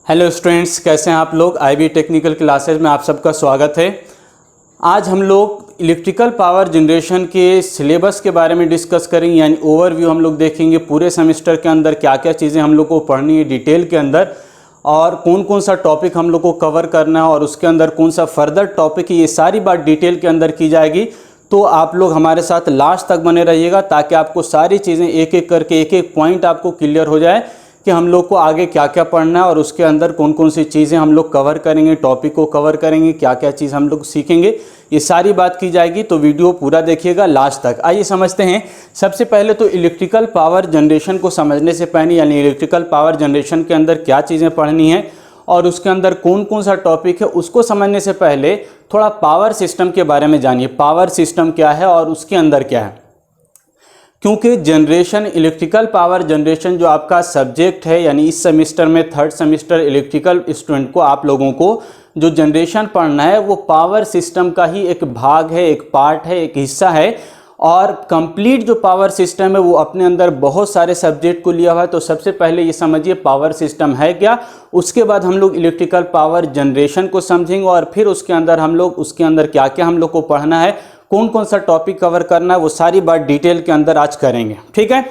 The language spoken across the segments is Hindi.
हेलो स्टूडेंट्स, कैसे हैं आप लोग। आईबी टेक्निकल क्लासेज में आप सबका स्वागत है। आज हम लोग इलेक्ट्रिकल पावर जनरेशन के सिलेबस के बारे में डिस्कस करेंगे, यानी ओवरव्यू हम लोग देखेंगे पूरे सेमेस्टर के अंदर क्या क्या चीज़ें हम लोग को पढ़नी है डिटेल के अंदर, और कौन कौन सा टॉपिक हम लोग को कवर करना है और उसके अंदर कौन सा फर्दर टॉपिक है, ये सारी बात डिटेल के अंदर की जाएगी। तो आप लोग हमारे साथ लास्ट तक बने रहिएगा ताकि आपको सारी चीज़ें एक एक करके एक एक पॉइंट आपको क्लियर हो जाए कि हम लोग को आगे क्या क्या पढ़ना है और उसके अंदर कौन कौन सी चीज़ें हम लोग कवर करेंगे, टॉपिक को कवर करेंगे, क्या क्या चीज़ हम लोग सीखेंगे, ये सारी बात की जाएगी। तो वीडियो पूरा देखिएगा लास्ट तक। आइए समझते हैं। सबसे पहले तो इलेक्ट्रिकल पावर जनरेशन को समझने से पहले, यानी इलेक्ट्रिकल पावर जनरेशन के अंदर क्या चीज़ें पढ़नी है और उसके अंदर कौन कौन सा टॉपिक है, उसको समझने से पहले थोड़ा पावर सिस्टम के बारे में जानिए। पावर सिस्टम क्या है और उसके अंदर क्या है, क्योंकि जनरेशन, इलेक्ट्रिकल पावर जनरेशन जो आपका सब्जेक्ट है, यानी इस सेमेस्टर में थर्ड सेमेस्टर इलेक्ट्रिकल स्टूडेंट को, आप लोगों को जो जनरेशन पढ़ना है वो पावर सिस्टम का ही एक भाग है, एक पार्ट है, एक हिस्सा है। और कंप्लीट जो पावर सिस्टम है वो अपने अंदर बहुत सारे सब्जेक्ट को लिया हुआ है। तो सबसे पहले ये समझिए पावर सिस्टम है क्या, उसके बाद हम लोग इलेक्ट्रिकल पावर जनरेशन को समझेंगे और फिर उसके अंदर हम लोग उसके अंदर क्या क्या हम लोग को पढ़ना है, कौन कौन सा टॉपिक कवर करना है, वो सारी बात डिटेल के अंदर आज करेंगे। ठीक है,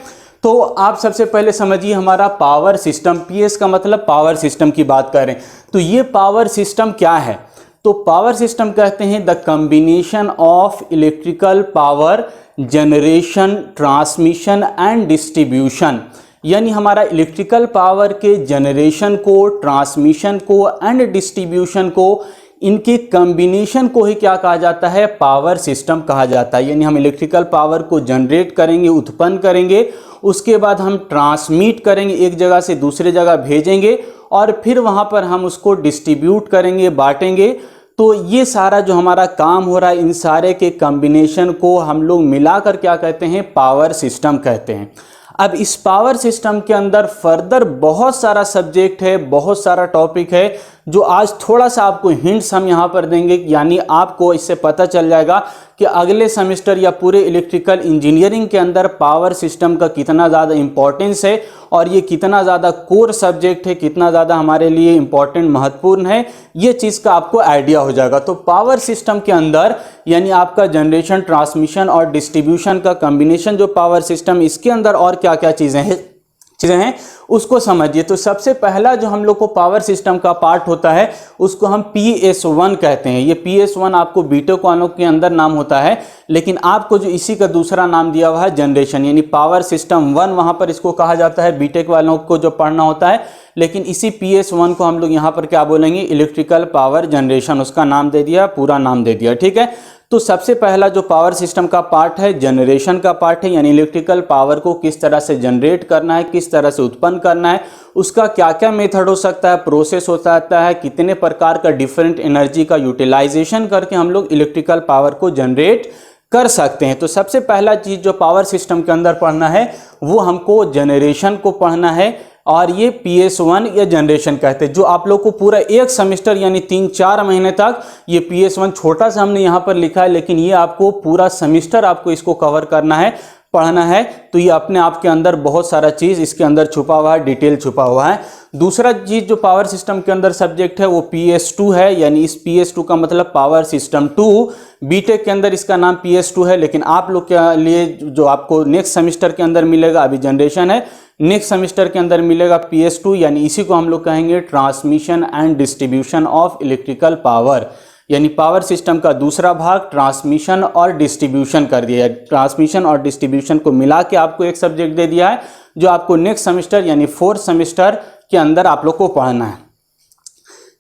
तो आप सबसे पहले समझिए हमारा पावर सिस्टम, पीएस का मतलब पावर सिस्टम की बात करें तो ये पावर सिस्टम क्या है। तो पावर सिस्टम कहते हैं the combination of electrical power generation, transmission and distribution, यानी हमारा इलेक्ट्रिकल पावर के जनरेशन को, ट्रांसमिशन को एंड डिस्ट्रीब्यूशन को, इनके कॉम्बिनेशन को ही क्या कहा जाता है, पावर सिस्टम कहा जाता है। यानी हम इलेक्ट्रिकल पावर को जनरेट करेंगे, उत्पन्न करेंगे, उसके बाद हम ट्रांसमिट करेंगे, एक जगह से दूसरे जगह भेजेंगे और फिर वहाँ पर हम उसको डिस्ट्रीब्यूट करेंगे, बांटेंगे। तो ये सारा जो हमारा काम हो रहा है, इन सारे के कॉम्बिनेशन को हम लोग मिलाकर क्या कहते हैं, पावर सिस्टम कहते हैं। अब इस पावर सिस्टम के अंदर फर्दर बहुत सारा सब्जेक्ट है, बहुत सारा टॉपिक है, जो आज थोड़ा सा आपको हिंट्स हम यहाँ पर देंगे, यानी आपको इससे पता चल जाएगा कि अगले सेमेस्टर या पूरे इलेक्ट्रिकल इंजीनियरिंग के अंदर पावर सिस्टम का कितना ज़्यादा इंपॉर्टेंस है और ये कितना ज़्यादा कोर सब्जेक्ट है, कितना ज़्यादा हमारे लिए इंपॉर्टेंट, महत्वपूर्ण है, ये चीज़ का आपको आइडिया हो जाएगा। तो पावर सिस्टम के अंदर यानी आपका जनरेशन, ट्रांसमिशन और डिस्ट्रीब्यूशन का कॉम्बिनेशन जो पावर सिस्टम, इसके अंदर और क्या क्या चीज़ें हैं उसको समझिए। तो सबसे पहला जो हम लोग को पावर सिस्टम का पार्ट होता है उसको हम PS1 कहते हैं। ये PS1 आपको बीटेक वालों के अंदर नाम होता है, लेकिन आपको जो इसी का दूसरा नाम दिया हुआ है जनरेशन, यानी पावर सिस्टम 1 वहाँ पर इसको कहा जाता है, बीटेक वालों को जो पढ़ना होता है। लेकिन इसी PS1 को हम लोग यहाँ पर क्या बोलेंगे, इलेक्ट्रिकल पावर जनरेशन, उसका नाम दे दिया, पूरा नाम दे दिया। ठीक है, तो सबसे पहला जो पावर सिस्टम का पार्ट है जनरेशन का पार्ट है, यानी इलेक्ट्रिकल पावर को किस तरह से जनरेट करना है, किस तरह से उत्पन्न करना है, उसका क्या क्या मेथड हो सकता है, प्रोसेस हो सकता है, कितने प्रकार का डिफरेंट एनर्जी का यूटिलाइजेशन करके हम लोग इलेक्ट्रिकल पावर को जनरेट कर सकते हैं। तो सबसे पहला चीज़ जो पावर सिस्टम के अंदर पढ़ना है वो हमको जनरेशन को पढ़ना है, और ये PS1 या जनरेशन कहते हैं, जो आप लोग को पूरा एक सेमेस्टर यानी 3-4 महीने तक ये PS1 छोटा सा हमने यहाँ पर लिखा है, लेकिन ये आपको पूरा सेमेस्टर आपको इसको कवर करना है, पढ़ना है। तो ये अपने आप के अंदर बहुत सारा चीज़ इसके अंदर छुपा हुआ है, डिटेल छुपा हुआ है। दूसरा चीज़ जो पावर सिस्टम के अंदर सब्जेक्ट है वो PS2 है, यानी इस PS2 का मतलब पावर सिस्टम 2। बीटेक के अंदर इसका नाम PS2 है, लेकिन आप लोग के लिए जो आपको नेक्स्ट सेमेस्टर के अंदर मिलेगा, अभी जनरेशन है, नेक्स्ट सेमेस्टर के अंदर मिलेगा PS2, यानी इसी को हम लोग कहेंगे transmission and distribution of electrical power, यानी पावर सिस्टम का दूसरा भाग ट्रांसमिशन और डिस्ट्रीब्यूशन कर दिया है। ट्रांसमिशन और डिस्ट्रीब्यूशन को मिला के आपको एक सब्जेक्ट दे दिया है, जो आपको नेक्स्ट सेमेस्टर यानी 4th सेमेस्टर के अंदर आप लोग को पढ़ना है।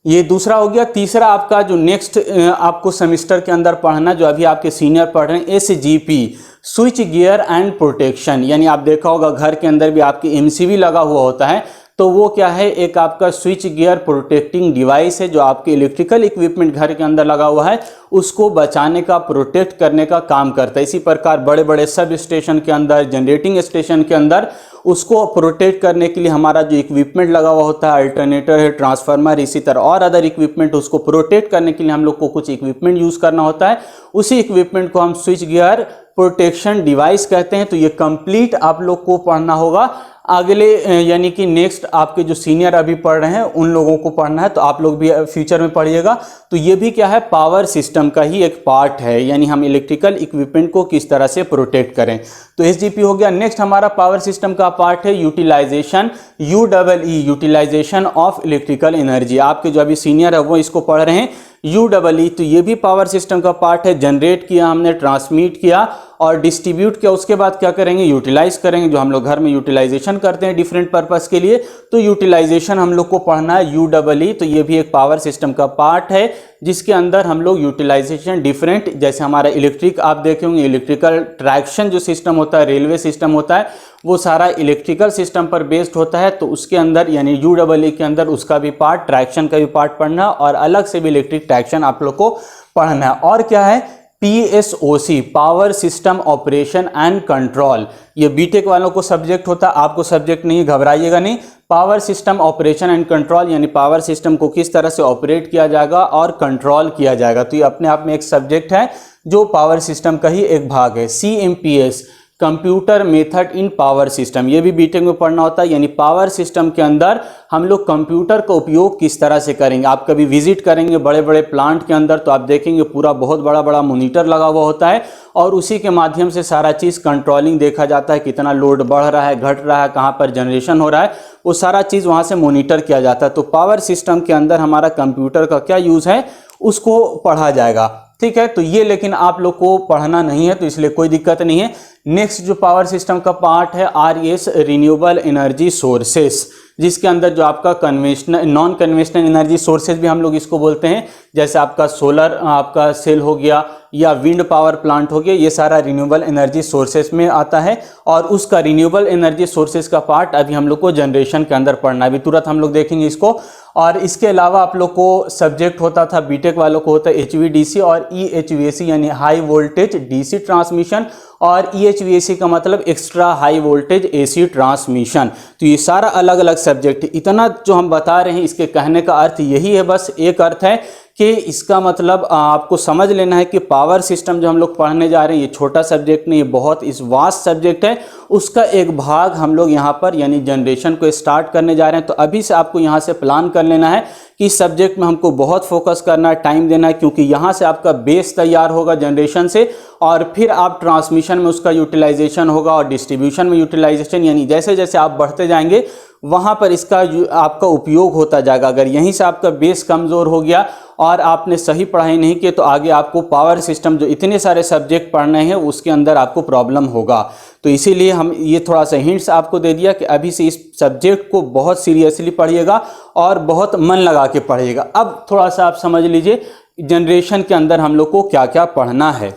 ये दूसरा हो गया। तीसरा आपका जो नेक्स्ट आपको सेमेस्टर के अंदर पढ़ना, जो अभी आपके सीनियर पढ़ रहे हैं, SGP, switch gear and protection, यानी आप देखा होगा घर के अंदर भी आपकी MCB लगा हुआ होता है, तो वो क्या है, एक आपका स्विच गियर प्रोटेक्टिंग डिवाइस है जो आपके इलेक्ट्रिकल इक्विपमेंट घर के अंदर लगा हुआ है उसको बचाने का, प्रोटेक्ट करने का काम करता है। इसी प्रकार बड़े बड़े सब स्टेशन के अंदर, जनरेटिंग स्टेशन के अंदर उसको प्रोटेक्ट करने के लिए हमारा जो इक्विपमेंट लगा हुआ होता है, अल्टरनेटर है, ट्रांसफार्मर, इसी तरह और अदर इक्विपमेंट, उसको प्रोटेक्ट करने के लिए हम लोग को कुछ इक्विपमेंट यूज करना होता है। उसी इक्विपमेंट को हम स्विच गियर प्रोटेक्शन डिवाइस कहते हैं। तो ये कंप्लीट आप लोग को पढ़ना होगा। अगले यानी कि नेक्स्ट आपके जो सीनियर अभी पढ़ रहे हैं उन लोगों को पढ़ना है, तो आप लोग भी फ्यूचर में पढ़िएगा। तो ये भी क्या है, पावर सिस्टम का ही एक पार्ट है, यानी हम इलेक्ट्रिकल इक्विपमेंट को किस तरह से प्रोटेक्ट करें। तो एसजीपी हो गया। नेक्स्ट हमारा पावर सिस्टम का पार्ट है utilization, UEE, utilization of electrical energy. आपके जो अभी सीनियर है वो इसको पढ़ रहे हैं UEE। तो ये भी पावर सिस्टम का पार्ट है। जनरेट किया हमने, ट्रांसमिट किया और डिस्ट्रीब्यूट किया, उसके बाद क्या करेंगे, यूटिलाइज करेंगे, जो हम लोग घर में यूटिलाइजेशन करते हैं डिफरेंट पर्पस के लिए। तो यूटिलाइजेशन हम लोग को पढ़ना है UEE। तो ये भी एक पावर सिस्टम का पार्ट है जिसके अंदर हम लोग यूटिलाइजेशन डिफरेंट, जैसे हमारा इलेक्ट्रिक आप देखे होंगे, इलेक्ट्रिकल ट्रैक्शन जो सिस्टम होता है, रेलवे सिस्टम होता है, वो सारा इलेक्ट्रिकल सिस्टम पर बेस्ड होता है। तो उसके अंदर यानी UEE के अंदर उसका भी पार्ट, ट्रैक्शन का भी पार्ट पढ़ना और अलग से भी इलेक्ट्रिक ट्रैक्शन आप लोग को पढ़ना है। और क्या है, PSOC, power system operation and control. ये बीटेक वालों को सब्जेक्ट होता है, आपको सब्जेक्ट नहीं, घबराइएगा नहीं। Power system operation and control यानी पावर सिस्टम को किस तरह से ऑपरेट किया जाएगा और कंट्रोल किया जाएगा। तो ये अपने आप में एक सब्जेक्ट है जो पावर सिस्टम का ही एक भाग है। CMPS, computer method in power system, ये भी बीटेक में पढ़ना होता है। यानी पावर सिस्टम के अंदर हम लोग कंप्यूटर का उपयोग किस तरह से करेंगे। आप कभी विजिट करेंगे बड़े बड़े प्लांट के अंदर तो आप देखेंगे पूरा बहुत बड़ा बड़ा मॉनिटर लगा हुआ होता है और उसी के माध्यम से सारा चीज़ कंट्रोलिंग देखा जाता है, कितना लोड बढ़ रहा है, घट रहा है, कहाँ पर जनरेशन हो रहा है, वो सारा चीज़ वहाँ से मॉनिटर किया जाता है। तो पावर सिस्टम के अंदर हमारा कंप्यूटर का क्या यूज़ है उसको पढ़ा जाएगा, ठीक है। तो ये लेकिन आप लोग को पढ़ना नहीं है तो इसलिए कोई दिक्कत नहीं है। नेक्स्ट जो पावर सिस्टम का पार्ट है RES, रिन्यूएबल एनर्जी सोर्सेस, जिसके अंदर जो आपका conventional, non conventional energy sources भी हम लोग इसको बोलते हैं, जैसे आपका सोलर आपका सेल हो गया या विंड पावर प्लांट हो गया, ये सारा रिन्यूएबल एनर्जी सोर्सेज में आता है। और उसका रिन्यूएबल एनर्जी सोर्सेज का पार्ट अभी हम लोग को जनरेशन के अंदर पढ़ना है, अभी तुरंत हम लोग देखेंगे इसको। और इसके अलावा आप लोग को सब्जेक्ट होता था, बीटेक वालों को होता है HVDC और EHVAC यानी हाई वोल्टेज DC ट्रांसमिशन, और EHVAC का मतलब extra high voltage AC transmission. तो ये सारा अलग अलग सब्जेक्ट, इतना जो हम बता रहे हैं इसके कहने का अर्थ यही है, बस एक अर्थ है कि इसका मतलब आपको समझ लेना है कि पावर सिस्टम जो हम लोग पढ़ने जा रहे हैं ये छोटा सब्जेक्ट नहीं, ये बहुत इस वास्ट सब्जेक्ट है। उसका एक भाग हम लोग यहाँ पर यानी जनरेशन को स्टार्ट करने जा रहे हैं। तो अभी से आपको यहाँ से प्लान कर लेना है कि इस सब्जेक्ट में हमको बहुत फोकस करना है, टाइम देना है, क्योंकि यहाँ से आपका बेस तैयार होगा जनरेशन से, और फिर आप ट्रांसमिशन में उसका यूटिलाइजेशन होगा और डिस्ट्रीब्यूशन में यूटिलाइजेशन, यानी जैसे जैसे आप बढ़ते जाएंगे वहाँ पर इसका आपका उपयोग होता जाएगा। अगर यहीं से आपका बेस कमज़ोर हो गया और आपने सही पढ़ाई नहीं की तो आगे आपको पावर सिस्टम जो इतने सारे सब्जेक्ट पढ़ने हैं उसके अंदर आपको प्रॉब्लम होगा। तो इसीलिए हम ये थोड़ा सा हिंट्स आपको दे दिया कि अभी से इस सब्जेक्ट को बहुत सीरियसली पढ़िएगा और बहुत मन लगा के पढ़िएगा। अब थोड़ा सा आप समझ लीजिए जनरेशन के अंदर हम लोग को क्या क्या पढ़ना है।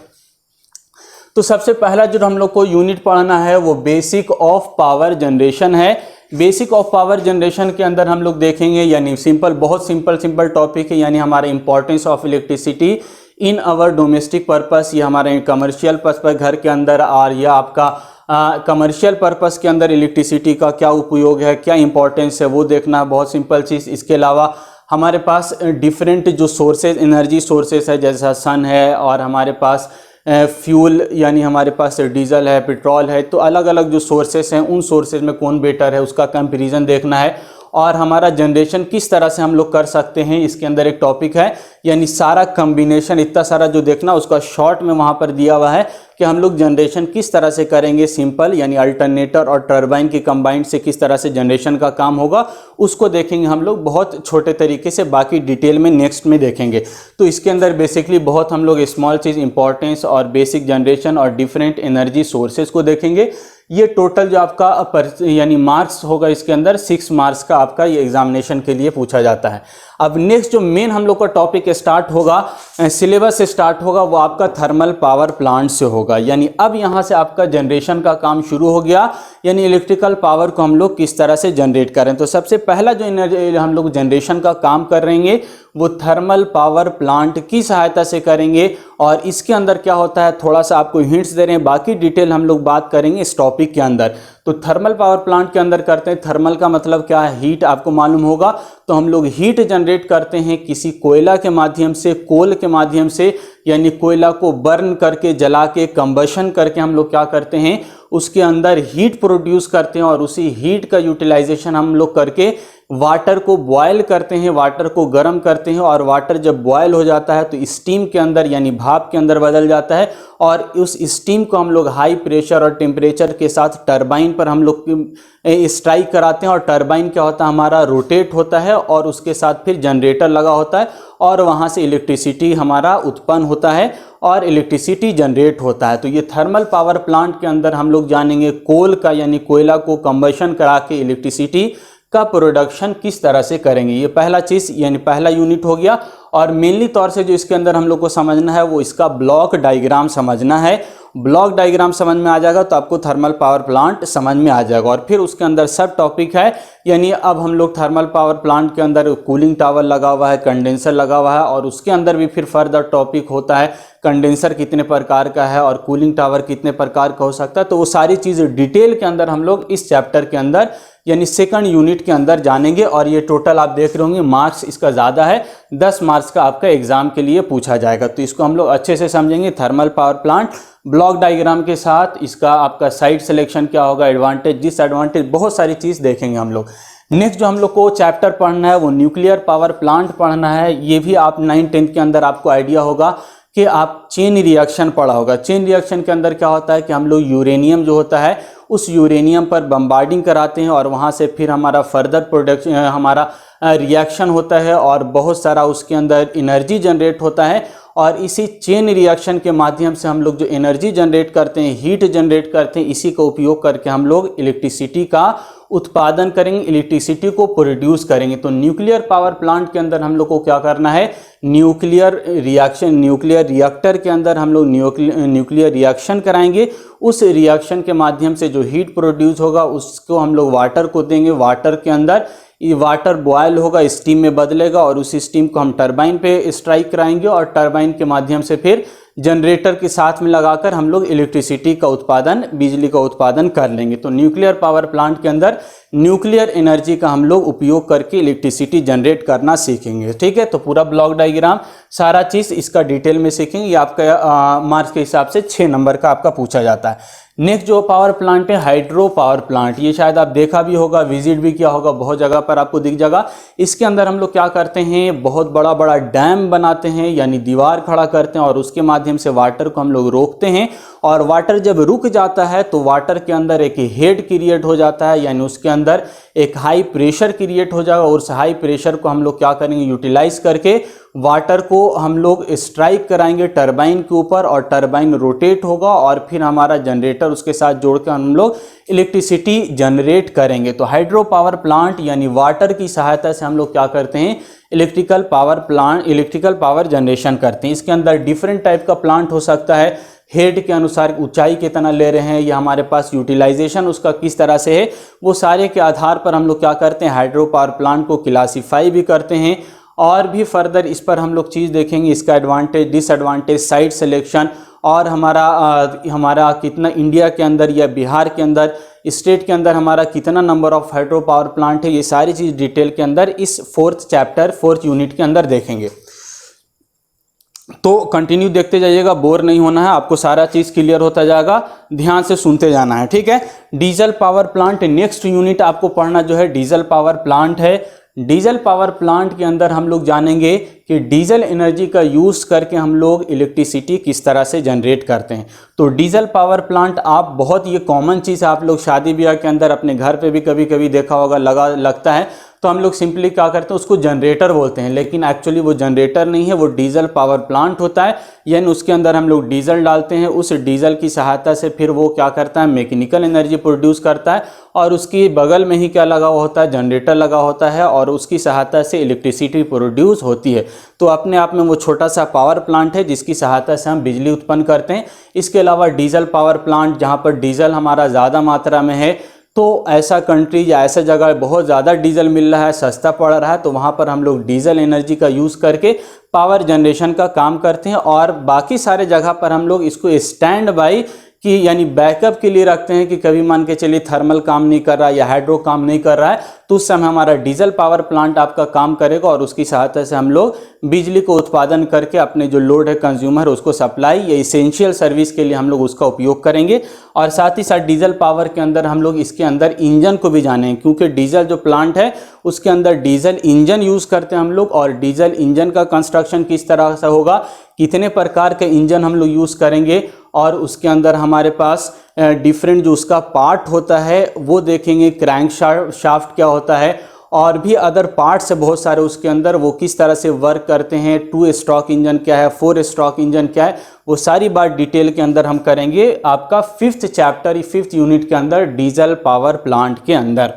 तो सबसे पहला जो हम लोग को यूनिट पढ़ना है वो बेसिक ऑफ पावर जनरेशन है। बेसिक ऑफ पावर जनरेशन के अंदर हम लोग देखेंगे, यानी सिंपल, बहुत सिंपल टॉपिक है, यानी हमारे importance of electricity in our domestic purpose, ये हमारे कमर्शियल पर्पस घर के अंदर, और या आपका कमर्शियल पर्पस के अंदर इलेक्ट्रिसिटी का क्या उपयोग है, क्या इंपॉर्टेंस है, वो देखना है, बहुत सिंपल चीज़। इसके अलावा हमारे पास डिफरेंट जो सोर्सेज, एनर्जी सोर्सेज है, जैसा सन है, और हमारे पास फ्यूल यानी हमारे पास डीजल है, पेट्रोल है, तो अलग अलग जो सोर्सेस हैं उन सोर्सेज में कौन बेटर है उसका कंपैरिजन देखना है। और हमारा जनरेशन किस तरह से हम लोग कर सकते हैं इसके अंदर एक टॉपिक है, यानी सारा कम्बिनेशन, इतना सारा जो देखना उसका शॉर्ट में वहाँ पर दिया हुआ है कि हम लोग जनरेशन किस तरह से करेंगे। सिंपल यानी अल्टरनेटर और टरबाइन की कंबाइंड से किस तरह से जनरेशन का काम होगा उसको देखेंगे हम लोग बहुत छोटे तरीके से, बाकी डिटेल में नेक्स्ट में देखेंगे। तो इसके अंदर बेसिकली बहुत हम लोग स्मॉल चीज़, इंपॉर्टेंस और बेसिक जनरेशन और डिफरेंट एनर्जी सोर्सेज को देखेंगे। ये टोटल जो आपका यानी मार्क्स होगा इसके अंदर 6 मार्क्स का आपका ये एग्जामिनेशन के लिए पूछा जाता है। अब नेक्स्ट जो मेन हम लोग का टॉपिक स्टार्ट होगा, सिलेबस स्टार्ट होगा, वो आपका थर्मल पावर प्लांट से होगा। यानी अब यहाँ से आपका जनरेशन का काम शुरू हो गया, यानी इलेक्ट्रिकल पावर को हम लोग किस तरह से जनरेट करें। तो सबसे पहला जो एनर्जी हम लोग जनरेशन का काम कर रहे हैं वो थर्मल पावर प्लांट की सहायता से करेंगे। और इसके अंदर क्या होता है, थोड़ा सा आपको हिंट्स दे रहे हैं, बाकी डिटेल हम लोग बात करेंगे इस टॉपिक के अंदर। तो थर्मल पावर प्लांट के अंदर करते हैं, थर्मल का मतलब क्या है, हीट, आपको मालूम होगा। तो हम लोग हीट जनरेट करते हैं किसी कोयला के माध्यम से, कोल के माध्यम से, यानी कोयला को बर्न करके, जला के, कंबशन करके हम लोग क्या करते हैं, उसके अंदर हीट प्रोड्यूस करते हैं। और उसी हीट का यूटिलाइजेशन हम लोग करके वाटर को बॉयल करते हैं, वाटर को गर्म करते हैं। और वाटर जब बॉयल हो जाता है तो स्टीम के अंदर यानी भाप के अंदर बदल जाता है। और उस स्टीम को हम लोग हाई प्रेशर और टेम्परेचर के साथ टरबाइन पर हम लोग स्ट्राइक कराते हैं। और टरबाइन क्या होता है, हमारा रोटेट होता है और उसके साथ फिर जनरेटर लगा होता है और वहाँ से इलेक्ट्रिसिटी हमारा उत्पन्न होता है और इलेक्ट्रिसिटी जनरेट होता है। तो ये थर्मल पावर प्लांट के अंदर हम लोग जानेंगे कोल का, यानी कोयला को कंबशन करा के इलेक्ट्रिसिटी का प्रोडक्शन किस तरह से करेंगे। ये पहला चीज़ यानी पहला यूनिट हो गया। और मेनली तौर से जो इसके अंदर हम लोग को समझना है वो इसका ब्लॉक डायग्राम समझना है। ब्लॉक डायग्राम समझ में आ जाएगा तो आपको थर्मल पावर प्लांट समझ में आ जाएगा। और फिर उसके अंदर सब टॉपिक है, यानी अब हम लोग थर्मल पावर प्लांट के अंदर कूलिंग टावर लगा हुआ है, कंडेंसर लगा हुआ है, और उसके अंदर भी फिर फर्दर टॉपिक होता है कंडेंसर कितने प्रकार का है और कूलिंग टावर कितने प्रकार का हो सकता है। तो वो सारी चीज़ें डिटेल के अंदर हम लोग इस चैप्टर के अंदर यानी सेकंड यूनिट के अंदर जानेंगे। और ये टोटल आप देख रहे होंगे मार्क्स इसका ज़्यादा है, 10 मार्क्स का आपका एग्जाम के लिए पूछा जाएगा। तो इसको हम लोग अच्छे से समझेंगे, thermal power plant block diagram के साथ। इसका आपका साइट सिलेक्शन क्या होगा, एडवांटेज, डिसएडवांटेज, बहुत सारी चीज़ देखेंगे हम लोग। नेक्स्ट जो हम लोग को चैप्टर पढ़ना है वो न्यूक्लियर पावर प्लांट पढ़ना है। ये भी आप 9th-10th के अंदर आपको आइडिया होगा कि आप चेन रिएक्शन पढ़ा होगा। चेन रिएक्शन के अंदर क्या होता है कि हम लोग यूरेनियम जो होता है उस यूरेनियम पर बम्बार्डिंग कराते हैं और वहाँ से फिर हमारा फर्दर प्रोडक्शन, हमारा रिएक्शन होता है और बहुत सारा उसके अंदर एनर्जी जनरेट होता है। और इसी चेन रिएक्शन के माध्यम से हम लोग जो एनर्जी जनरेट करते हैं, हीट जनरेट करते हैं, इसी का उपयोग करके हम लोग इलेक्ट्रिसिटी का उत्पादन करेंगे, इलेक्ट्रिसिटी को प्रोड्यूस करेंगे। तो न्यूक्लियर पावर प्लांट के अंदर हम लोग को क्या करना है, न्यूक्लियर रिएक्शन, न्यूक्लियर रिएक्टर के अंदर हम लोग न्यूक्लियर रिएक्शन कराएंगे। उस रिएक्शन के माध्यम से जो हीट प्रोड्यूस होगा उसको हम लोग वाटर को देंगे। वाटर के अंदर ये वाटर बॉयल होगा, स्टीम में बदलेगा और उस स्टीम को हम टरबाइन पे स्ट्राइक कराएंगे और टरबाइन के माध्यम से फिर जनरेटर के साथ में लगाकर हम लोग इलेक्ट्रिसिटी का उत्पादन, बिजली का उत्पादन कर लेंगे। तो न्यूक्लियर पावर प्लांट के अंदर न्यूक्लियर एनर्जी का हम लोग उपयोग करके इलेक्ट्रिसिटी जनरेट करना सीखेंगे। ठीक है, तो पूरा ब्लॉक डायग्राम सारा चीज़ इसका डिटेल में सीखेंगे। ये आपका मार्क्स के हिसाब से 6 नंबर का आपका पूछा जाता है। नेक्स्ट जो पावर प्लांट है हाइड्रो पावर प्लांट, ये शायद आप देखा भी होगा, विजिट भी किया होगा, बहुत जगह पर आपको दिख जाएगा। इसके अंदर हम लोग क्या करते हैं, बहुत बड़ा बड़ा डैम बनाते हैं, यानी दीवार खड़ा करते हैं और उसके माध्यम से वाटर को हम लोग रोकते हैं। और वाटर जब रुक जाता है तो वाटर के अंदर एक हेड क्रिएट हो जाता है, यानी उसके अंदर एक हाई प्रेशर क्रिएट हो जाएगा। और उस हाई प्रेशर को हम लोग क्या करेंगे, यूटिलाइज करके वाटर को हम लोग स्ट्राइक कराएंगे टरबाइन के ऊपर और टरबाइन रोटेट होगा और फिर हमारा जनरेटर उसके साथ जोड़कर हम लोग इलेक्ट्रिसिटी जनरेट करेंगे। तो हाइड्रो पावर प्लांट यानी वाटर की सहायता से हम लोग क्या करते हैं, इलेक्ट्रिकल पावर जनरेशन करते हैं। इसके अंदर डिफरेंट टाइप का प्लांट हो सकता है, हेड के अनुसार ऊंचाई कितना ले रहे हैं या हमारे पास यूटिलाइजेशन उसका किस तरह से है, वो सारे के आधार पर हम लोग क्या करते हैं, हाइड्रो पावर प्लांट को क्लासीफाई भी करते हैं। और भी फर्दर इस पर हम लोग चीज़ देखेंगे, इसका एडवांटेज, डिसएडवांटेज, साइट सिलेक्शन और हमारा कितना इंडिया के अंदर या बिहार के अंदर, स्टेट के अंदर हमारा कितना number of hydro power plant है। ये सारी चीज़ डिटेल के अंदर इस 4th चैप्टर 4th यूनिट के अंदर देखेंगे। तो कंटिन्यू देखते जाइएगा, बोर नहीं होना है, आपको सारा चीज़ क्लियर होता जाएगा, ध्यान से सुनते जाना है। ठीक है, diesel power plant next unit आपको पढ़ना जो है डीजल पावर प्लांट है। डीजल पावर प्लांट के अंदर हम लोग जानेंगे कि डीजल एनर्जी का यूज़ करके हम लोग इलेक्ट्रिसिटी किस तरह से जनरेट करते हैं। तो डीजल पावर प्लांट आप बहुत ये कॉमन चीज़ आप लोग शादी ब्याह के अंदर अपने घर पे भी कभी कभी देखा होगा, लगता है। तो हम लोग सिंपली क्या करते हैं, उसको जनरेटर बोलते हैं, लेकिन एक्चुअली वो जनरेटर नहीं है, वो डीजल पावर प्लांट होता है। यानी उसके अंदर हम लोग डीजल डालते हैं, उस डीजल की सहायता से फिर वो क्या करता है, मैकेनिकल एनर्जी प्रोड्यूस करता है, और उसकी बगल में ही क्या लगा हुआ होता है, जनरेटर लगा होता है, और उसकी सहायता से इलेक्ट्रिसिटी प्रोड्यूस होती है। तो अपने आप में वो छोटा सा पावर प्लांट है जिसकी सहायता से हम बिजली उत्पन्न करते हैं। इसके अलावा डीजल पावर प्लांट, जहाँ पर डीजल हमारा ज़्यादा मात्रा में है, तो ऐसा कंट्री या ऐसा जगह बहुत ज़्यादा डीजल मिल रहा है, सस्ता पड़ रहा है, तो वहाँ पर हम लोग डीजल एनर्जी का यूज़ करके पावर जनरेशन का काम करते हैं। और बाकी सारे जगह पर हम लोग इसको स्टैंड बाई कि यानी बैकअप के लिए रखते हैं कि कभी मान के चलिए थर्मल काम नहीं कर रहा या हाइड्रो काम नहीं कर रहा है, तो उस समय हमारा डीजल पावर प्लांट आपका काम करेगा, और उसकी सहायता से हम लोग बिजली को उत्पादन करके अपने जो लोड है कंज्यूमर उसको सप्लाई या इसेंशियल सर्विस के लिए हम लोग उसका उपयोग करेंगे। और साथ ही साथ डीजल पावर के अंदर हम लोग इसके अंदर इंजन को भी जानेंगे, क्योंकि डीजल जो प्लांट है उसके अंदर डीजल इंजन यूज़ करते हैं हम लोग। और डीजल इंजन का कंस्ट्रक्शन किस तरह से होगा, कितने प्रकार के इंजन हम लोग यूज़ करेंगे, और उसके अंदर हमारे पास डिफरेंट जो उसका पार्ट होता है वो देखेंगे, क्रैंक शाफ्ट क्या होता है, और भी अदर पार्ट्स है बहुत सारे उसके अंदर, वो किस तरह से वर्क करते हैं, 2 स्ट्रोक इंजन क्या है, 4 स्ट्रोक इंजन क्या है, वो सारी बात डिटेल के अंदर हम करेंगे आपका 5th चैप्टर 5th यूनिट के अंदर डीजल पावर प्लांट के अंदर।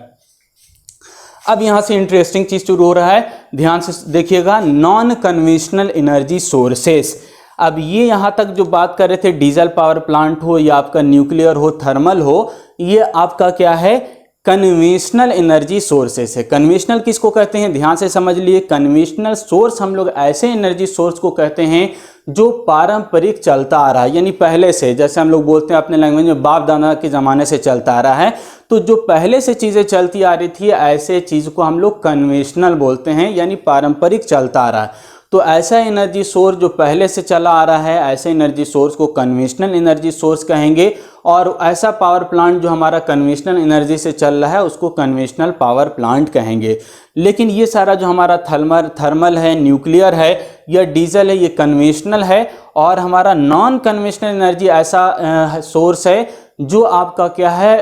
अब यहाँ से इंटरेस्टिंग चीज़ शुरू हो रहा है, ध्यान से देखिएगा, नॉन कन्वेंशनल एनर्जी सोर्सेस। अब ये यहाँ तक जो बात कर रहे थे, डीजल पावर प्लांट हो या आपका न्यूक्लियर हो, थर्मल हो, ये आपका क्या है, कन्वेंशनल एनर्जी सोर्सेस है। कन्वेंशनल किसको कहते हैं, ध्यान से समझ लिए, कन्वेंशनल सोर्स हम लोग ऐसे एनर्जी सोर्स को कहते हैं जो पारंपरिक चलता आ रहा है, यानी पहले से, जैसे हम लोग बोलते हैं अपने लैंग्वेज में, बाप दादा के ज़माने से चलता आ रहा है। तो जो पहले से चीज़ें चलती आ रही थी, ऐसे चीज़ को हम लोग कन्वेंशनल बोलते हैं, यानी पारंपरिक चलता आ रहा है। तो ऐसा एनर्जी सोर्स जो पहले से चला आ रहा है, ऐसे एनर्जी सोर्स को कन्वेंशनल एनर्जी सोर्स कहेंगे। और ऐसा पावर प्लांट जो हमारा कन्वेंशनल एनर्जी से चल रहा है उसको कन्वेंशनल पावर प्लांट कहेंगे। लेकिन ये सारा जो हमारा थर्मल है, न्यूक्लियर है या डीजल है, ये कन्वेंशनल है। और हमारा नॉन कन्वेंशनल एनर्जी ऐसा सोर्स है जो आपका क्या है,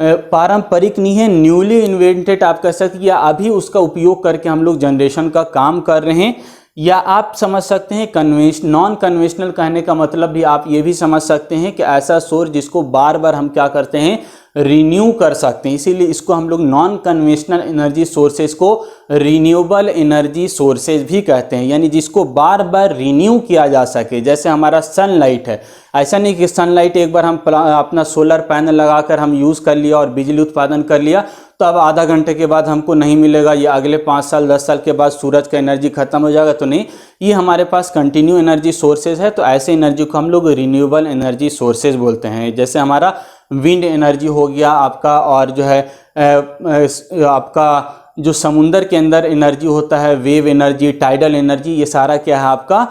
पारंपरिक नहीं है, न्यूली इन्वेंटेड आप कह सकते हैं, या अभी उसका उपयोग करके हम लोग जनरेशन का काम कर रहे हैं। या आप समझ सकते हैं नॉन कन्वेंशनल कहने का मतलब भी आप ये भी समझ सकते हैं कि ऐसा सोर्स जिसको बार बार हम क्या करते हैं, रिन्यू कर सकते हैं। इसीलिए इसको हम लोग नॉन कन्वेंशनल एनर्जी सोर्सेज को रिन्यूएबल एनर्जी सोर्सेज भी कहते हैं, यानी जिसको बार बार रिन्यू किया जा सके। जैसे हमारा सनलाइट है, ऐसा नहीं कि सनलाइट एक बार हम अपना सोलर पैनल लगाकर हम यूज़ कर लिया और बिजली उत्पादन कर लिया, तो अब आधा घंटे के बाद हमको नहीं मिलेगा, ये अगले 5 साल 10 साल के बाद सूरज का एनर्जी खत्म हो जाएगा, तो नहीं, ये हमारे पास कंटिन्यू एनर्जी सोर्सेज है। तो ऐसे एनर्जी को हम लोग रिन्यूएबल एनर्जी सोर्सेज बोलते हैं। जैसे हमारा विंड एनर्जी हो गया आपका, और जो है आपका जो समुंदर के अंदर एनर्जी होता है, वेव एनर्जी, टाइडल एनर्जी, ये सारा क्या है आपका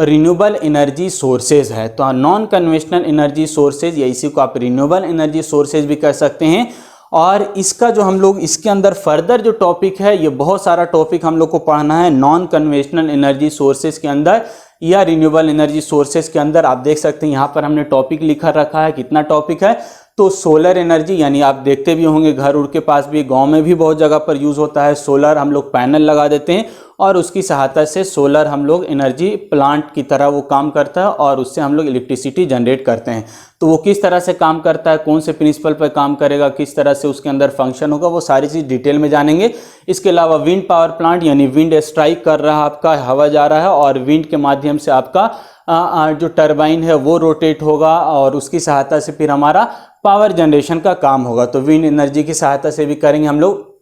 रिन्यूएबल एनर्जी सोर्सेज है। तो नॉन कन्वेंशनल एनर्जी सोर्सेज, या इसी को आप रिन्यूएबल एनर्जी सोर्सेज भी कह सकते हैं। और इसका जो हम लोग इसके अंदर फर्दर जो टॉपिक है, ये बहुत सारा टॉपिक हम लोग को पढ़ना है नॉन कन्वेंशनल एनर्जी सोर्सेज के अंदर या रिन्यूएबल एनर्जी सोर्सेज के अंदर। आप देख सकते हैं यहाँ पर हमने टॉपिक लिखा रखा है, कितना टॉपिक है। तो सोलर एनर्जी, यानी आप देखते भी होंगे घर उड़ के पास भी, गांव में भी बहुत जगह पर यूज़ होता है सोलर, हम लोग पैनल लगा देते हैं और उसकी सहायता से सोलर हम लोग एनर्जी प्लांट की तरह वो काम करता है, और उससे हम लोग इलेक्ट्रिसिटी जनरेट करते हैं। तो वो किस तरह से काम करता है, कौन से प्रिंसिपल पर काम करेगा, किस तरह से उसके अंदर फंक्शन होगा, वो सारी चीज़ डिटेल में जानेंगे। इसके अलावा विंड पावर प्लांट, यानी विंड स्ट्राइक कर रहा है, आपका हवा जा रहा है और विंड के माध्यम से आपका जो टरबाइन है वो रोटेट होगा, और उसकी सहायता से फिर हमारा पावर जनरेशन का काम होगा। तो विंड एनर्जी की सहायता से भी करेंगे हम लोग।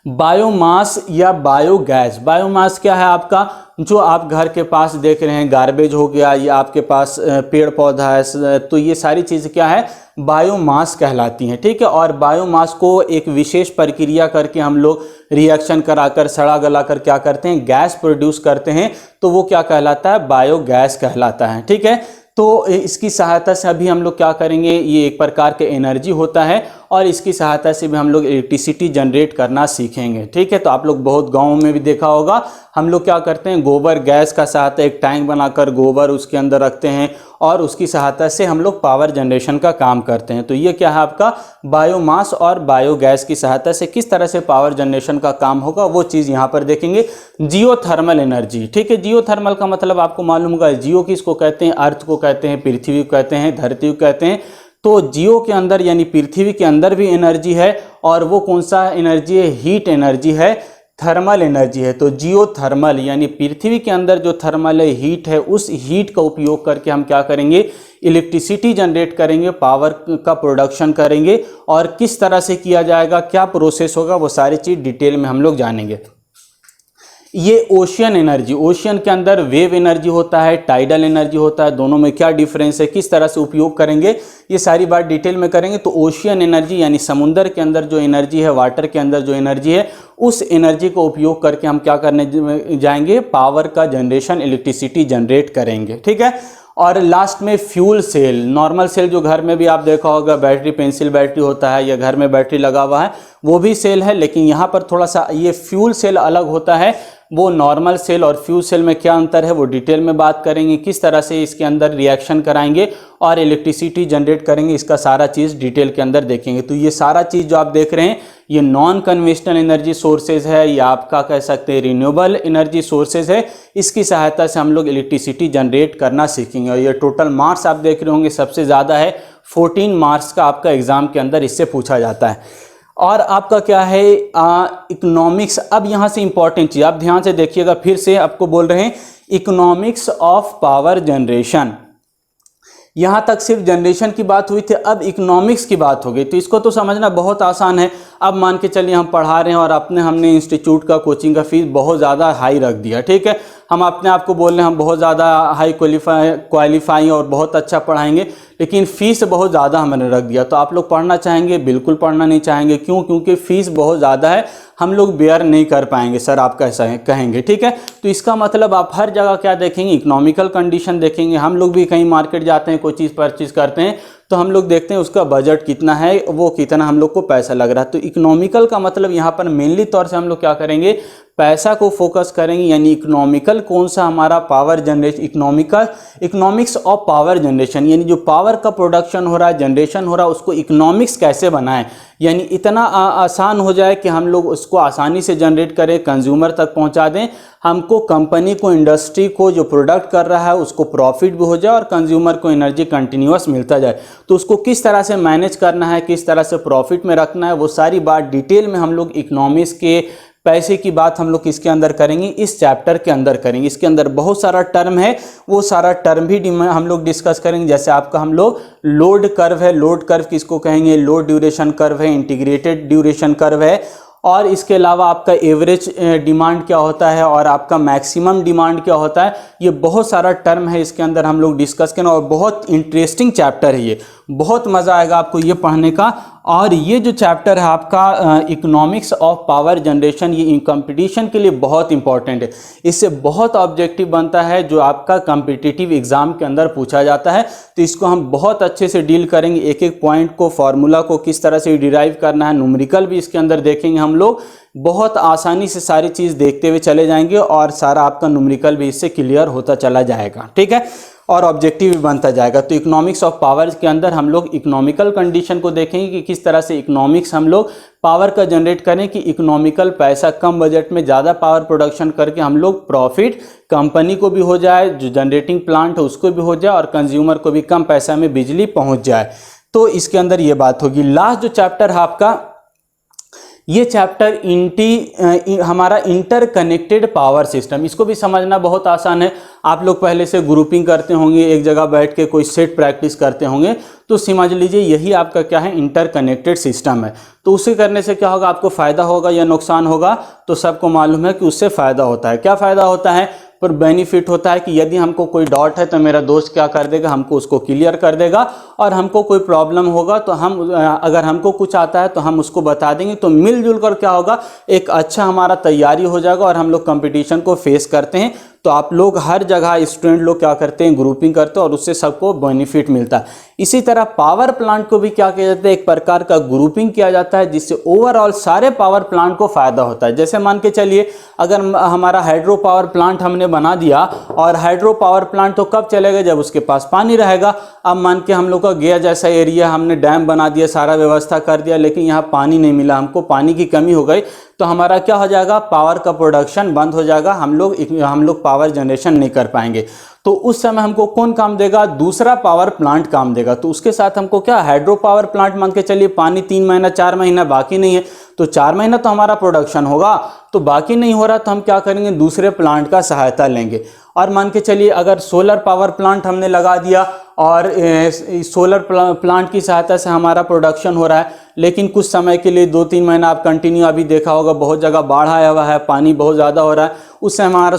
बायोमास या बायोगैस, बायोमास क्या है आपका, जो आप घर के पास देख रहे हैं, गार्बेज हो गया या आपके पास पेड़ पौधा है, तो ये सारी चीज़ क्या है, बायोमास कहलाती हैं, ठीक है। और बायोमास को एक विशेष प्रक्रिया करके हम लोग रिएक्शन कराकर, सड़ा गलाकर क्या करते हैं, गैस प्रोड्यूस करते हैं, तो वो क्या कहलाता है, बायोगैस कहलाता है, ठीक है। तो इसकी सहायता से अभी हम लोग क्या करेंगे, ये एक प्रकार के एनर्जी होता है, और इसकी सहायता से भी हम लोग इलेक्ट्रिसिटी जनरेट करना सीखेंगे। ठीक है, तो आप लोग बहुत गाँव में भी देखा होगा, हम लोग क्या करते हैं, गोबर गैस का सहायता, एक टैंक बनाकर गोबर उसके अंदर रखते हैं और उसकी सहायता से हम लोग पावर जनरेशन का काम करते हैं। तो ये क्या है आपका बायोमास और बायोगैस की सहायता से किस तरह से पावर जनरेशन का काम होगा वो चीज़ यहाँ पर देखेंगे। जियोथर्मल एनर्जी, ठीक है, जियोथर्मल का मतलब आपको मालूम होगा, जियो किसको कहते हैं, अर्थ को कहते हैं, पृथ्वी को कहते हैं, धरती को कहते हैं। तो जियो के अंदर यानी पृथ्वी के अंदर भी एनर्जी है, और वो कौन सा एनर्जी है, हीट एनर्जी है, थर्मल एनर्जी है। तो जियो थर्मल यानी पृथ्वी के अंदर जो थर्मल है, हीट है, उस हीट का उपयोग करके हम क्या करेंगे, इलेक्ट्रिसिटी जनरेट करेंगे, पावर का प्रोडक्शन करेंगे। और किस तरह से किया जाएगा, क्या प्रोसेस होगा, वो सारी चीज़ डिटेल में हम लोग जानेंगे। ये ओशियन एनर्जी, ओशियन के अंदर वेव एनर्जी होता है, टाइडल एनर्जी होता है, दोनों में क्या डिफरेंस है, किस तरह से उपयोग करेंगे, ये सारी बात डिटेल में करेंगे। तो ओशियन एनर्जी यानी समुद्र के अंदर जो एनर्जी है, वाटर के अंदर जो एनर्जी है, उस एनर्जी को उपयोग करके हम क्या करने जाएंगे, पावर का जनरेशन, इलेक्ट्रिसिटी जनरेट करेंगे। ठीक है, और लास्ट में फ्यूल सेल, नॉर्मल सेल जो घर में भी आप देखा होगा, बैटरी, पेंसिल बैटरी होता है या घर में बैटरी लगा हुआ है, वो भी सेल है, लेकिन यहाँ पर थोड़ा सा ये फ्यूल सेल अलग होता है। वो नॉर्मल सेल और फ्यूल सेल में क्या अंतर है वो डिटेल में बात करेंगे, किस तरह से इसके अंदर रिएक्शन कराएंगे और इलेक्ट्रिसिटी जनरेट करेंगे, इसका सारा चीज़ डिटेल के अंदर देखेंगे। तो ये सारा चीज़ जो आप देख रहे हैं ये नॉन कन्वेंशनल एनर्जी सोर्सेज है, या आपका कह सकते हैं रिन्यूएबल एनर्जी सोर्सेज है। इसकी सहायता से हम लोग इलेक्ट्रिसिटी जनरेट करना सीखेंगे। और ये टोटल मार्क्स आप देख रहे होंगे सबसे ज़्यादा है, 14 मार्क्स का आपका एग्जाम के अंदर इससे पूछा जाता है। और आपका क्या है, इकोनॉमिक्स। अब यहाँ से इंपॉर्टेंट चीज़ आप ध्यान से देखिएगा, फिर से आपको बोल रहे हैं इकोनॉमिक्स ऑफ पावर जनरेशन। यहाँ तक सिर्फ जनरेशन की बात हुई थी, अब इकोनॉमिक्स की बात हो गई। तो इसको तो समझना बहुत आसान है। अब मान के चलिए हम पढ़ा रहे हैं और हमने इंस्टीट्यूट का, कोचिंग का फीस बहुत ज़्यादा हाई रख दिया। ठीक है, हम अपने आप को बोल रहे हैं हम बहुत ज़्यादा हाई क्वालिफाई और बहुत अच्छा पढ़ाएंगे, लेकिन फ़ीस बहुत ज़्यादा हमने रख दिया। तो आप लोग पढ़ना चाहेंगे? बिल्कुल पढ़ना नहीं चाहेंगे। क्यों? क्योंकि फ़ीस बहुत ज़्यादा है, हम लोग बेयर नहीं कर पाएंगे सर, आप कैसा है कहेंगे। ठीक है, तो इसका मतलब आप हर जगह क्या देखेंगे, इकोनॉमिकल कंडीशन देखेंगे। हम लोग भी कहीं मार्केट जाते हैं, कोई चीज़ परचेज करते हैं, तो हम लोग देखते हैं उसका बजट कितना है, वो कितना हम लोग को पैसा लग रहा है। तो इकोनॉमिकल का मतलब यहाँ पर मेनली तौर से हम लोग क्या करेंगे, पैसा को फोकस करेंगे। यानी इकोनॉमिकल कौन सा हमारा power generation, economics of power generation, यानी जो पावर का प्रोडक्शन हो रहा है, जनरेशन हो रहा है, उसको इकोनॉमिक्स कैसे बनाएं, यानी इतना आसान हो जाए कि हम लोग उसको आसानी से जनरेट करें, कंज्यूमर तक पहुंचा दें, हमको कंपनी को, इंडस्ट्री को जो प्रोडक्ट कर रहा है उसको प्रॉफिट भी हो जाए और कंज्यूमर को एनर्जी कंटिन्यूअस मिलता जाए। तो उसको किस तरह से मैनेज करना है, किस तरह से प्रॉफिट में रखना है, वो सारी बात डिटेल में हम लोग इकोनॉमिक्स के पैसे की बात हम लोग किसके अंदर करेंगे, इस चैप्टर के अंदर करेंगे। इसके अंदर बहुत सारा टर्म है, वो सारा टर्म भी हम लोग डिस्कस करेंगे। जैसे आपका हम लोग लोड कर्व है, लोड कर्व किसको कहेंगे, लोड ड्यूरेशन कर्व है, इंटीग्रेटेड ड्यूरेशन कर्व है, और इसके अलावा आपका एवरेज डिमांड क्या होता है और आपका मैक्सिमम डिमांड क्या होता है। ये बहुत सारा टर्म है, इसके अंदर हम लोग डिस्कस करें, और बहुत इंटरेस्टिंग चैप्टर है ये, बहुत मज़ा आएगा आपको ये पढ़ने का। और ये जो चैप्टर है आपका इकोनॉमिक्स ऑफ पावर जनरेशन, ये कंपटीशन के लिए बहुत इंपॉर्टेंट है। इससे बहुत ऑब्जेक्टिव बनता है जो आपका कॉम्पिटिटिव एग्जाम के अंदर पूछा जाता है। तो इसको हम बहुत अच्छे से डील करेंगे, एक एक पॉइंट को, फार्मूला को किस तरह से डिराइव करना है, न्यूमेरिकल भी इसके अंदर देखेंगे हम लोग। बहुत आसानी से सारी चीज़ देखते हुए चले जाएंगे और सारा आपका न्यूमेरिकल भी इससे क्लियर होता चला जाएगा। ठीक है, और ऑब्जेक्टिव भी बनता जाएगा। तो इकोनॉमिक्स ऑफ पावर के अंदर हम लोग इकोनॉमिकल कंडीशन को देखेंगे कि किस तरह से इकोनॉमिक्स हम लोग पावर का जनरेट करें, कि इकोनॉमिकल पैसा कम बजट में ज़्यादा पावर प्रोडक्शन करके हम लोग प्रॉफिट कंपनी को भी हो जाए, जो जनरेटिंग प्लांट है उसको भी हो जाए, और कंज्यूमर को भी कम पैसा में बिजली पहुँच जाए। तो इसके अंदर ये बात होगी। लास्ट जो चैप्टर है आपका, ये चैप्टर हमारा इंटरकनेक्टेड पावर सिस्टम, इसको भी समझना बहुत आसान है। आप लोग पहले से ग्रुपिंग करते होंगे, एक जगह बैठ के कोई सेट प्रैक्टिस करते होंगे, तो समझ लीजिए यही आपका क्या है, इंटरकनेक्टेड सिस्टम है। तो उसे करने से क्या होगा, आपको फ़ायदा होगा या नुकसान होगा, तो सबको मालूम है कि उससे फ़ायदा होता है। क्या फ़ायदा होता है, पर बेनिफिट होता है कि यदि हमको कोई डाउट है तो मेरा दोस्त क्या कर देगा, हमको उसको क्लियर कर देगा, और हमको कोई प्रॉब्लम होगा तो हम, अगर हमको कुछ आता है तो हम उसको बता देंगे। तो मिलजुल कर क्या होगा, एक अच्छा हमारा तैयारी हो जाएगा और हम लोग कंपटीशन को फेस करते हैं। तो आप लोग हर जगह स्टूडेंट लोग क्या करते हैं, ग्रुपिंग करते हैं और उससे सबको बेनिफिट मिलता है। इसी तरह पावर प्लांट को भी क्या किया जाता है, एक प्रकार का ग्रुपिंग किया जाता है जिससे ओवरऑल सारे पावर प्लांट को फायदा होता है। जैसे मान के चलिए अगर हमारा हाइड्रो पावर प्लांट हमने बना दिया, और हाइड्रो पावर प्लांट तो कब चलेगा, जब उसके पास पानी रहेगा। अब मान के हम लोग का गया जैसा एरिया, हमने डैम बना दिया, सारा व्यवस्था कर दिया, लेकिन यहाँ पानी नहीं मिला, हमको पानी की कमी हो गई, तो हमारा क्या हो जाएगा, पावर का प्रोडक्शन बंद हो जाएगा, हम लोग पावर जनरेशन नहीं कर पाएंगे। तो उस समय हमको कौन काम देगा, दूसरा पावर प्लांट काम देगा। तो उसके साथ हमको क्या, हाइड्रो पावर प्लांट मान के चलिए पानी 3 महीना 4 महीना बाकी नहीं है, तो 4 महीना तो हमारा प्रोडक्शन होगा, तो बाकी नहीं हो रहा तो हम क्या करेंगे, दूसरे प्लांट का सहायता लेंगे। और मान के चलिए अगर सोलर पावर प्लांट हमने लगा दिया और सोलर प्लांट की सहायता से हमारा प्रोडक्शन हो रहा है, लेकिन कुछ समय के लिए 2-3 महीना आप कंटिन्यू, अभी देखा होगा बहुत जगह बाढ़ आया हुआ है, पानी बहुत ज़्यादा हो रहा है, उस समय हमारा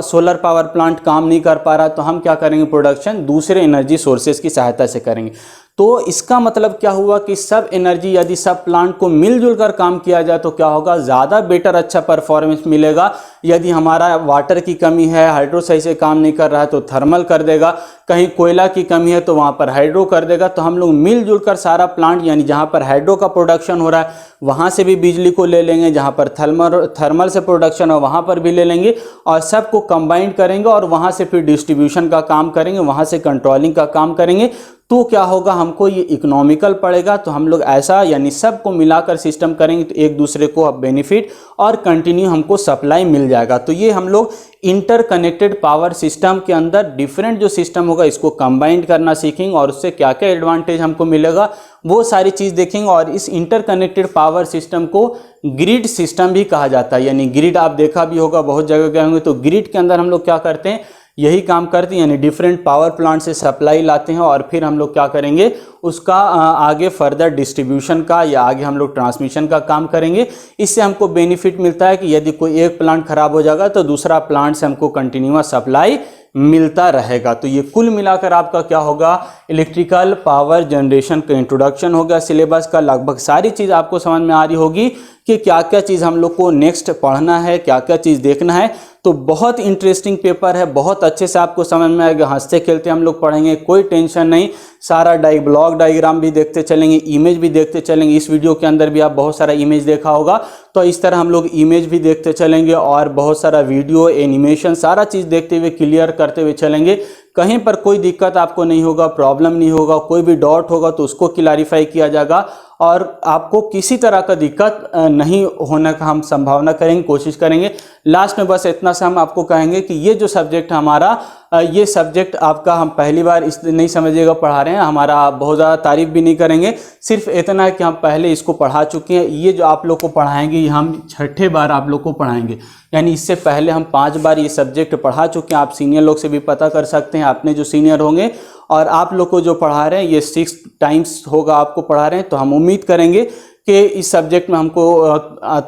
सोलर पावर प्लांट काम नहीं कर पा रहा, तो हम क्या करेंगे, प्रोडक्शन दूसरे एनर्जी सोर्सेज की सहायता से करेंगे। तो इसका मतलब क्या हुआ कि सब एनर्जी यदि सब प्लांट को मिलजुल कर काम किया जाए तो क्या होगा, ज़्यादा बेटर अच्छा परफॉर्मेंस मिलेगा। यदि हमारा वाटर की कमी है, हाइड्रो सही से काम नहीं कर रहा है तो थर्मल कर देगा, कहीं कोयला की कमी है तो वहाँ पर हाइड्रो कर देगा। तो हम लोग मिलजुल कर सारा प्लांट, यानी जहाँ पर हाइड्रो का प्रोडक्शन हो रहा है वहाँ से भी बिजली को ले लेंगे, जहाँ पर थर्मल से प्रोडक्शन हो वहाँ पर भी ले लेंगे, और सबको कंबाइन करेंगे और वहाँ से फिर डिस्ट्रीब्यूशन का काम करेंगे, वहाँ से कंट्रोलिंग का काम करेंगे। तो क्या होगा, हमको ये इकोनॉमिकल पड़ेगा। तो हम लोग ऐसा यानी सबको मिलाकर सिस्टम करेंगे तो एक दूसरे को बेनिफिट और कंटिन्यू हमको सप्लाई मिल जाएगा। तो ये हम लोग इंटरकनेक्टेड पावर सिस्टम के अंदर डिफरेंट जो सिस्टम होगा इसको कंबाइन करना सीखेंगे, और उससे क्या क्या एडवांटेज हमको मिलेगा वो सारी चीज़ देखेंगे। और इस इंटरकनेक्टेड पावर सिस्टम को ग्रिड सिस्टम भी कहा जाता है। यानी ग्रिड आप देखा भी होगा, बहुत जगह गए होंगे, तो ग्रिड के अंदर हम लोग क्या करते हैं, यही काम करते हैं, यानी डिफरेंट पावर प्लांट से सप्लाई लाते हैं और फिर हम लोग क्या करेंगे, उसका आगे फर्दर डिस्ट्रीब्यूशन का या आगे हम लोग ट्रांसमिशन का काम करेंगे। इससे हमको बेनिफिट मिलता है कि यदि कोई एक प्लांट खराब हो जाएगा तो दूसरा प्लांट से हमको कंटिन्यूअस सप्लाई मिलता रहेगा। तो ये कुल मिलाकर आपका क्या होगा, इलेक्ट्रिकल पावर जनरेशन का इंट्रोडक्शन हो गया। सिलेबस का लगभग सारी चीज़ आपको समझ में आ रही होगी कि क्या क्या चीज़ हम लोग को नेक्स्ट पढ़ना है, क्या क्या चीज़ देखना है। तो बहुत इंटरेस्टिंग पेपर है, बहुत अच्छे से आपको समझ में आएगा, हंसते खेलते हम लोग पढ़ेंगे, कोई टेंशन नहीं। सारा ब्लॉक डायग्राम भी देखते चलेंगे, इमेज भी देखते चलेंगे। इस वीडियो के अंदर भी आप बहुत सारा इमेज देखा होगा, तो इस तरह हम लोग इमेज भी देखते चलेंगे और बहुत सारा वीडियो एनिमेशन सारा चीज़ देखते हुए क्लियर करते हुए चलेंगे। कहीं पर कोई दिक्कत आपको नहीं होगा, प्रॉब्लम नहीं होगा, कोई भी डाउट होगा तो उसको क्लैरिफाई किया जाएगा और आपको किसी तरह का दिक्कत नहीं होने का हम संभावना करेंगे, कोशिश करेंगे। लास्ट में बस इतना सा हम आपको कहेंगे कि ये जो सब्जेक्ट हमारा, ये सब्जेक्ट आपका हम पहली बार इस नहीं समझिएगा पढ़ा रहे हैं, हमारा बहुत ज़्यादा तारीफ भी नहीं करेंगे, सिर्फ इतना है कि हम पहले इसको पढ़ा चुके हैं। ये जो आप लोग को पढ़ाएंगे ये हम 6ठे बार आप लोग को पढ़ाएंगे, यानी इससे पहले हम 5 बार ये सब्जेक्ट पढ़ा चुके हैं। आप सीनियर लोग से भी पता कर सकते हैं, आपने जो सीनियर होंगे, और आप लोग को जो पढ़ा रहे हैं ये 6 टाइम्स होगा आपको पढ़ा रहे हैं। तो हम उम्मीद करेंगे कि इस सब्जेक्ट में हमको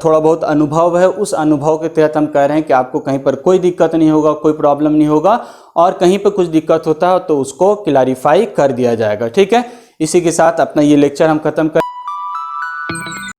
थोड़ा बहुत अनुभव है, उस अनुभव के तहत हम कह रहे हैं कि आपको कहीं पर कोई दिक्कत नहीं होगा, कोई प्रॉब्लम नहीं होगा, और कहीं पर कुछ दिक्कत होता है तो उसको क्लैरिफाई कर दिया जाएगा। ठीक है, इसी के साथ अपना ये लेक्चर हम खत्म कर